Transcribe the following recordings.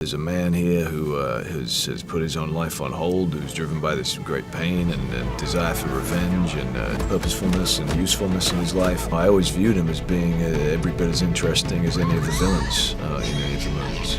There's a man here who has put his own life on hold, who's driven by this great pain and desire for revenge and purposefulness and usefulness in his life. I always viewed him as being every bit as interesting as any of the villains in any of the movies.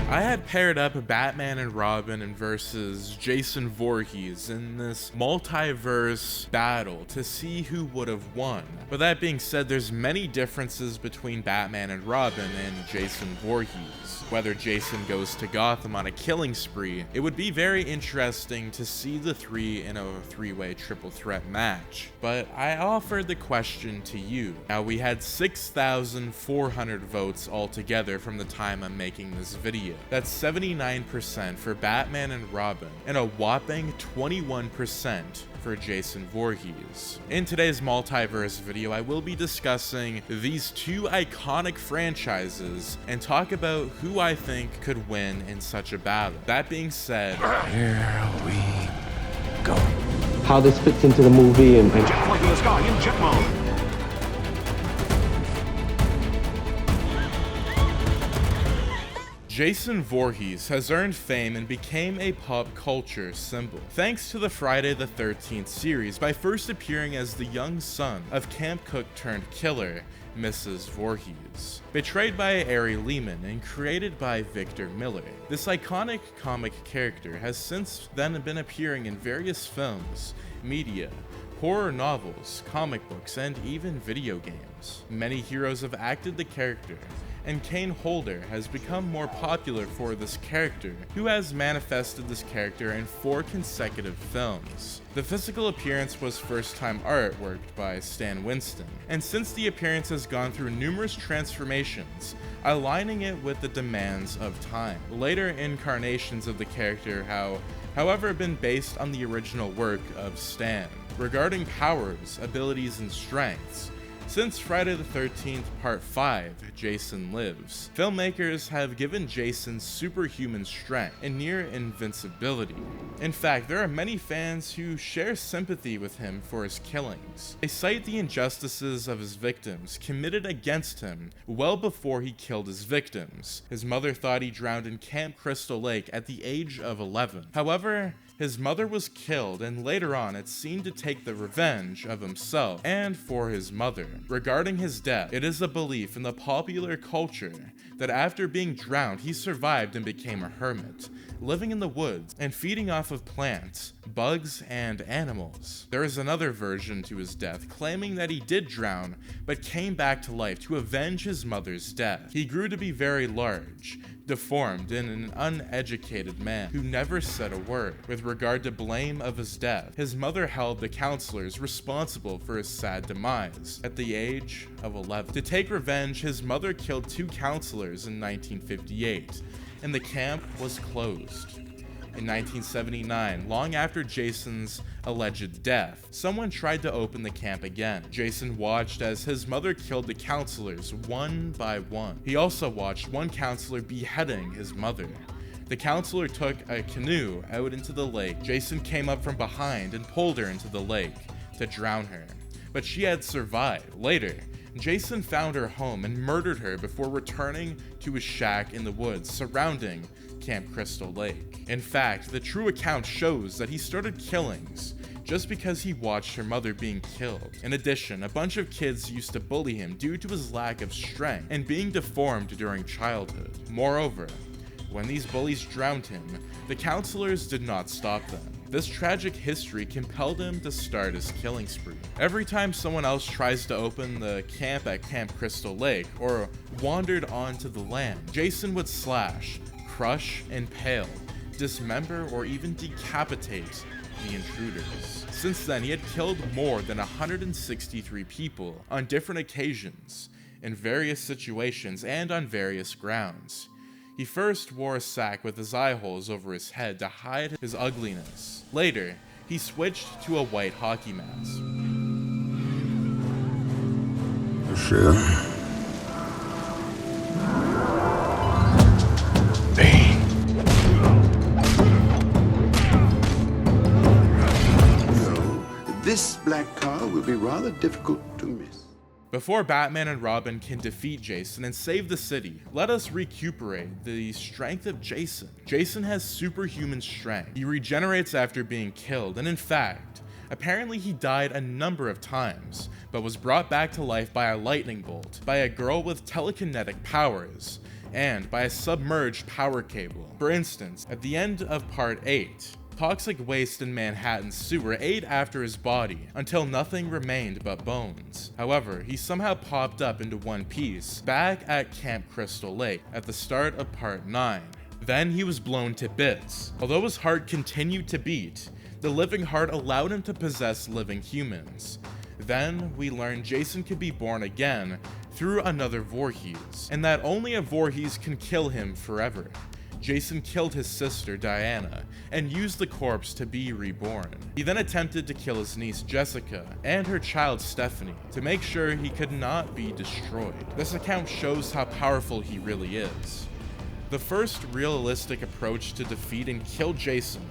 I had paired up Batman and Robin versus Jason Voorhees in this multiverse battle to see who would have won. But that being said, there's many differences between Batman and Robin and Jason Voorhees. Whether Jason goes to Gotham on a killing spree, it would be very interesting to see the three in a three-way triple threat match. But I offered the question to you. Now, we had 6,400 votes altogether from the time I'm making this video. That's 79% for Batman and Robin, and a whopping 21% for Jason Voorhees. In today's multiverse video, I will be discussing these two iconic franchises and talk about who I think could win in such a battle. That being said, here we go. How this fits into the movie and Jet flight in the sky in jet mode. Jason Voorhees has earned fame and became a pop culture symbol, thanks to the Friday the 13th series by first appearing as the young son of camp cook turned killer, Mrs. Voorhees. Betrayed by Ari Lehman and created by Victor Miller, this iconic comic character has since then been appearing in various films, media, horror novels, comic books, and even video games. Many heroes have acted the character, and Kane Holder has become more popular for this character, who has manifested this character in 4 consecutive films. The physical appearance was first-time artwork by Stan Winston, and since the appearance has gone through numerous transformations, aligning it with the demands of time. Later incarnations of the character however, been based on the original work of Stan. Regarding powers, abilities, and strengths, since Friday the 13th Part 5, Jason Lives, filmmakers have given Jason superhuman strength and near invincibility. In fact, there are many fans who share sympathy with him for his killings. They cite the injustices of his victims committed against him well before he killed his victims. His mother thought he drowned in Camp Crystal Lake at the age of 11. However, his mother was killed, and later on it seemed to take the revenge of himself and for his mother. Regarding his death, it is a belief in the popular culture that after being drowned, he survived and became a hermit, living in the woods and feeding off of plants, bugs, and animals. There is another version to his death, claiming that he did drown, but came back to life to avenge his mother's death. He grew to be very large, deformed, and an uneducated man who never said a word. With regard to blame of his death, his mother held the counselors responsible for his sad demise at the age of 11. To take revenge, his mother killed 2 counselors in 1958, and the camp was closed. In 1979, long after Jason's alleged death, someone tried to open the camp again. Jason watched as his mother killed the counselors one by one. He also watched one counselor beheading his mother. The counselor took a canoe out into the lake. Jason came up from behind and pulled her into the lake to drown her, but she had survived. Later, Jason found her home and murdered her before returning to his shack in the woods surrounding Camp Crystal Lake. In fact, the true account shows that he started killings just because he watched her mother being killed. In addition, a bunch of kids used to bully him due to his lack of strength and being deformed during childhood. Moreover, when these bullies drowned him, the counselors did not stop them. This tragic history compelled him to start his killing spree. Every time someone else tries to open the camp at Camp Crystal Lake or wandered onto the land, Jason would slash, crush, impale, dismember, or even decapitate the intruders. Since then, he had killed more than 163 people on different occasions, in various situations, and on various grounds. He first wore a sack with his eye holes over his head to hide his ugliness. Later, he switched to a white hockey mask. Sure. Pain. This black car will be rather difficult to miss. Before Batman and Robin can defeat Jason and save the city, let us recuperate the strength of Jason. Jason has superhuman strength. He regenerates after being killed, and in fact, apparently he died a number of times, but was brought back to life by a lightning bolt, by a girl with telekinetic powers, and by a submerged power cable. For instance, at the end of Part 8, toxic waste in Manhattan's sewer ate after his body until nothing remained but bones. However, he somehow popped up into one piece back at Camp Crystal Lake at the start of Part 9. Then he was blown to bits. Although his heart continued to beat, the living heart allowed him to possess living humans. Then we learned Jason could be born again through another Voorhees, and that only a Voorhees can kill him forever. Jason killed his sister Diana and used the corpse to be reborn. He then attempted to kill his niece Jessica and her child Stephanie to make sure he could not be destroyed. This account shows how powerful he really is. The first realistic approach to defeat and kill Jason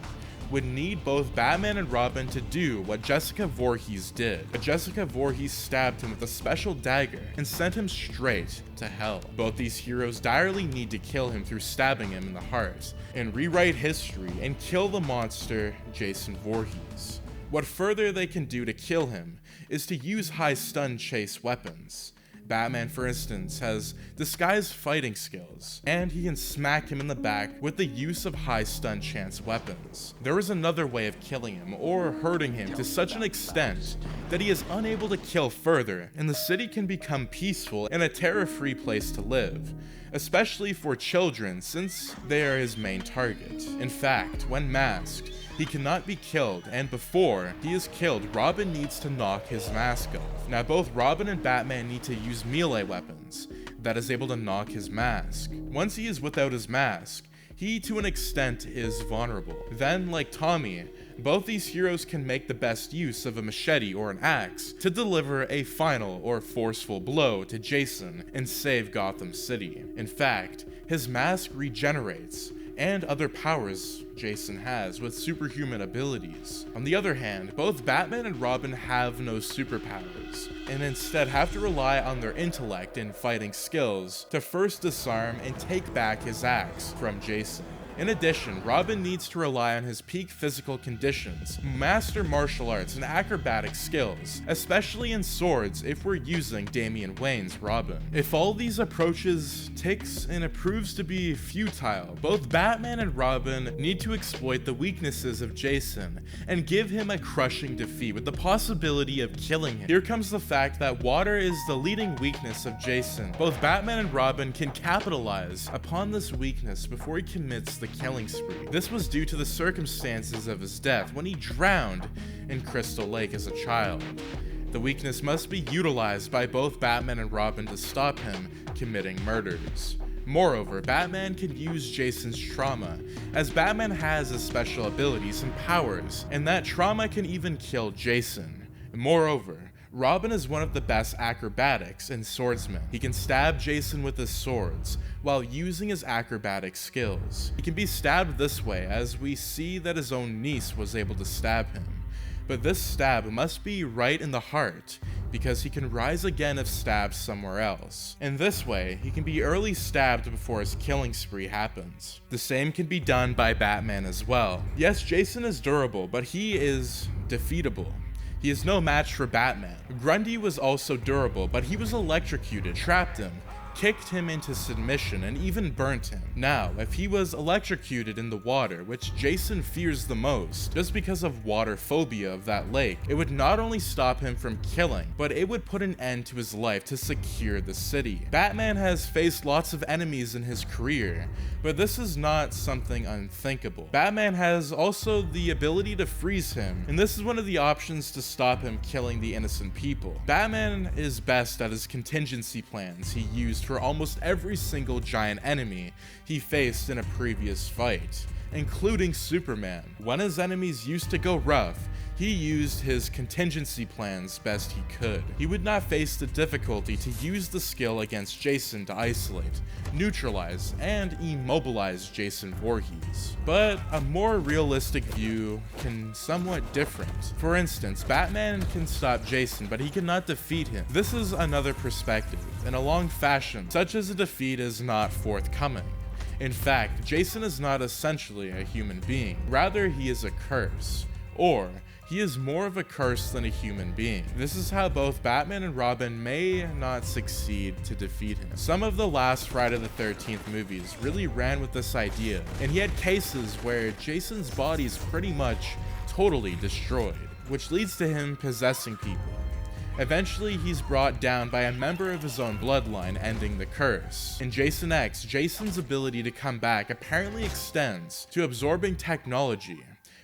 would need both Batman and Robin to do what Jessica Voorhees did. But Jessica Voorhees stabbed him with a special dagger and sent him straight to hell. Both these heroes direly need to kill him through stabbing him in the heart, and rewrite history and kill the monster Jason Voorhees. What further they can do to kill him is to use high stun chase weapons. Batman, for instance, has disguised fighting skills, and he can smack him in the back with the use of high stun chance weapons. There is another way of killing him or hurting him to such an extent that he is unable to kill further, and the city can become peaceful and a terror-free place to live, especially for children since they are his main target. In fact, when masked, he cannot be killed, and before he is killed, Robin needs to knock his mask off. Now both Robin and Batman need to use melee weapons that is able to knock his mask. Once he is without his mask, he to an extent is vulnerable. Then, like Tommy, both these heroes can make the best use of a machete or an axe to deliver a final or forceful blow to Jason and save Gotham City. In fact, his mask regenerates, and other powers Jason has with superhuman abilities. On the other hand, both Batman and Robin have no superpowers, and instead have to rely on their intellect and fighting skills to first disarm and take back his axe from Jason. In addition, Robin needs to rely on his peak physical conditions, master martial arts and acrobatic skills, especially in swords if we're using Damian Wayne's Robin. If all these approaches takes and it proves to be futile, both Batman and Robin need to exploit the weaknesses of Jason and give him a crushing defeat with the possibility of killing him. Here comes the fact that water is the leading weakness of Jason. Both Batman and Robin can capitalize upon this weakness before he commits the killing spree. This was due to the circumstances of his death when he drowned in Crystal Lake as a child. The weakness must be utilized by both Batman and Robin to stop him committing murders. Moreover, Batman can use Jason's trauma, as Batman has his special abilities and powers, and that trauma can even kill Jason. Moreover, Robin is one of the best acrobatics and swordsmen. He can stab Jason with his swords while using his acrobatic skills. He can be stabbed this way, as we see that his own niece was able to stab him. But this stab must be right in the heart, because he can rise again if stabbed somewhere else. In this way, he can be early stabbed before his killing spree happens. The same can be done by Batman as well. Yes, Jason is durable, but he is defeatable. He is no match for Batman. Grundy was also durable, but he was electrocuted, trapped him, kicked him into submission, and even burnt him. Now, if he was electrocuted in the water, which Jason fears the most, just because of water phobia of that lake, it would not only stop him from killing, but it would put an end to his life to secure the city. Batman has faced lots of enemies in his career, but this is not something unthinkable. Batman has also the ability to freeze him, and this is one of the options to stop him killing the innocent people. Batman is best at his contingency plans he used for almost every single giant enemy he faced in a previous fight, including Superman. When his enemies used to go rough, he used his contingency plans best he could. He would not face the difficulty to use the skill against Jason to isolate, neutralize, and immobilize Jason Voorhees. But a more realistic view can somewhat different. For instance, Batman can stop Jason, but he cannot defeat him. This is another perspective. In a long fashion, such as a defeat is not forthcoming. In fact, Jason is not essentially a human being. Rather, he is a curse. Or, he is more of a curse than a human being. This is how both Batman and Robin may not succeed to defeat him. Some of the last Friday the 13th movies really ran with this idea, and he had cases where Jason's body is pretty much totally destroyed, which leads to him possessing people. Eventually, he's brought down by a member of his own bloodline, ending the curse. In Jason X, Jason's ability to come back apparently extends to absorbing technology,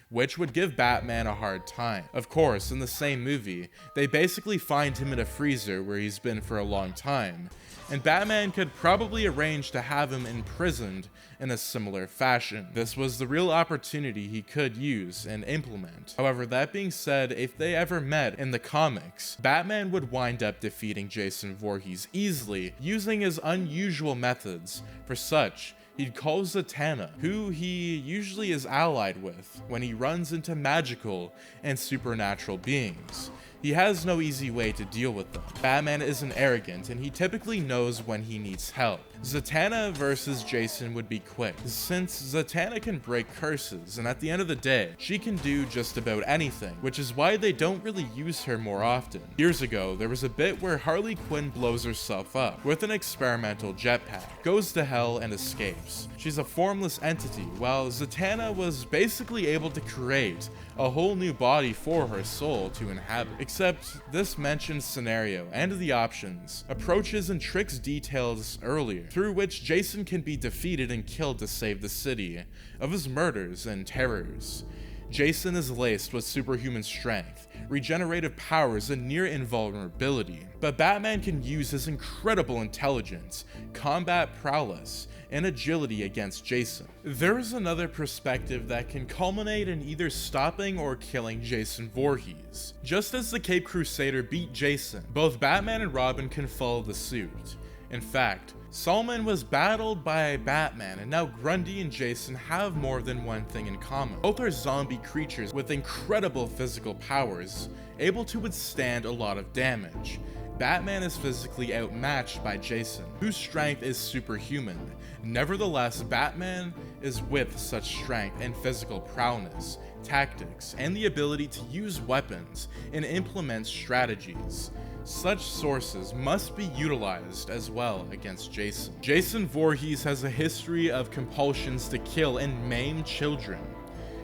which would give Batman a hard time. Of course, in the same movie, they basically find him in a freezer where he's been for a long time, and Batman could probably arrange to have him imprisoned in a similar fashion. This was the real opportunity he could use and implement. However, that being said, if they ever met in the comics, Batman would wind up defeating Jason Voorhees easily using his unusual methods. For such, he'd call Zatanna, who he usually is allied with when he runs into magical and supernatural beings. He has no easy way to deal with them. Batman isn't arrogant, and he typically knows when he needs help. Zatanna versus Jason would be quick, since Zatanna can break curses, and at the end of the day, she can do just about anything, which is why they don't really use her more often. Years ago, there was a bit where Harley Quinn blows herself up with an experimental jetpack, goes to hell, and escapes. She's a formless entity, while Zatanna was basically able to create a whole new body for her soul to inhabit. Except this mentioned scenario and the options approaches and tricks details earlier, through which Jason can be defeated and killed to save the city of his murders and terrors. Jason is laced with superhuman strength, regenerative powers, and near invulnerability, but Batman can use his incredible intelligence, combat prowess, and agility against Jason. There is another perspective that can culminate in either stopping or killing Jason Voorhees. Just as the Cape Crusader beat Jason, both Batman and Robin can follow the suit. In fact, Solomon was battled by Batman, and now Grundy and Jason have more than one thing in common. Both are zombie creatures with incredible physical powers, able to withstand a lot of damage. Batman is physically outmatched by Jason, whose strength is superhuman. Nevertheless, Batman is with such strength and physical prowess, tactics, and the ability to use weapons and implement strategies. Such sources must be utilized as well against Jason. Jason Voorhees has a history of compulsions to kill and maim children.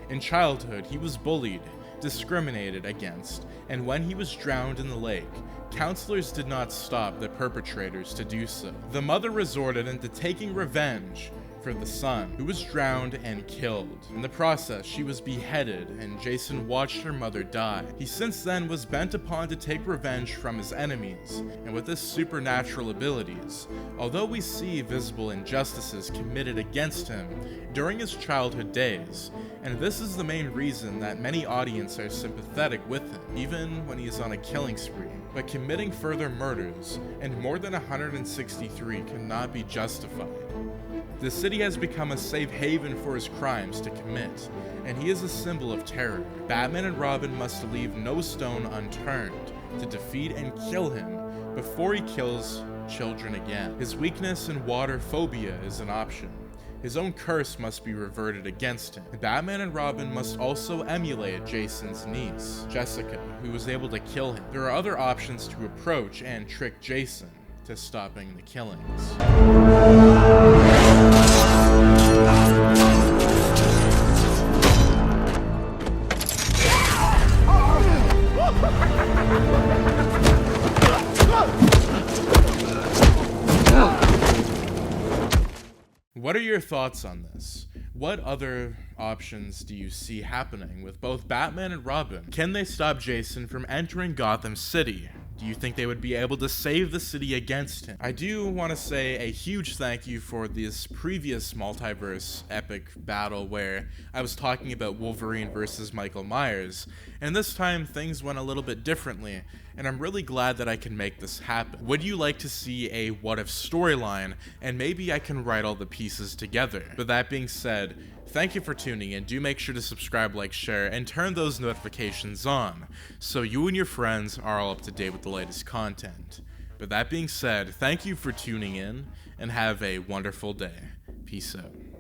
In childhood, he was bullied, discriminated against, and when he was drowned in the lake, counselors did not stop the perpetrators to do so. The mother resorted into taking revenge for the son, who was drowned and killed. In the process, she was beheaded, and Jason watched her mother die. He since then was bent upon to take revenge from his enemies, and with his supernatural abilities, although we see visible injustices committed against him during his childhood days, and this is the main reason that many audiences are sympathetic with him, even when he is on a killing spree. But committing further murders, and more than 163, cannot be justified. The city has become a safe haven for his crimes to commit, and he is a symbol of terror. Batman and Robin must leave no stone unturned to defeat and kill him before he kills children again. His weakness and water phobia is an option. His own curse must be reverted against him. Batman and Robin must also emulate Jason's niece, Jessica, who was able to kill him. There are other options to approach and trick Jason to stopping the killings. What are your thoughts on this? What other options do you see happening with both Batman and Robin? Can they stop Jason from entering Gotham City? Do you think they would be able to save the city against him? I do want to say a huge thank you for this previous multiverse epic battle where I was talking about Wolverine versus Michael Myers, and this time things went a little bit differently, and I'm really glad that I can make this happen. Would you like to see a what if storyline, and maybe I can write all the pieces together? But that being said, thank you for tuning in. Do make sure to subscribe, like, share, and turn those notifications on so you and your friends are all up to date with the latest content. But that being said, thank you for tuning in and have a wonderful day. Peace out.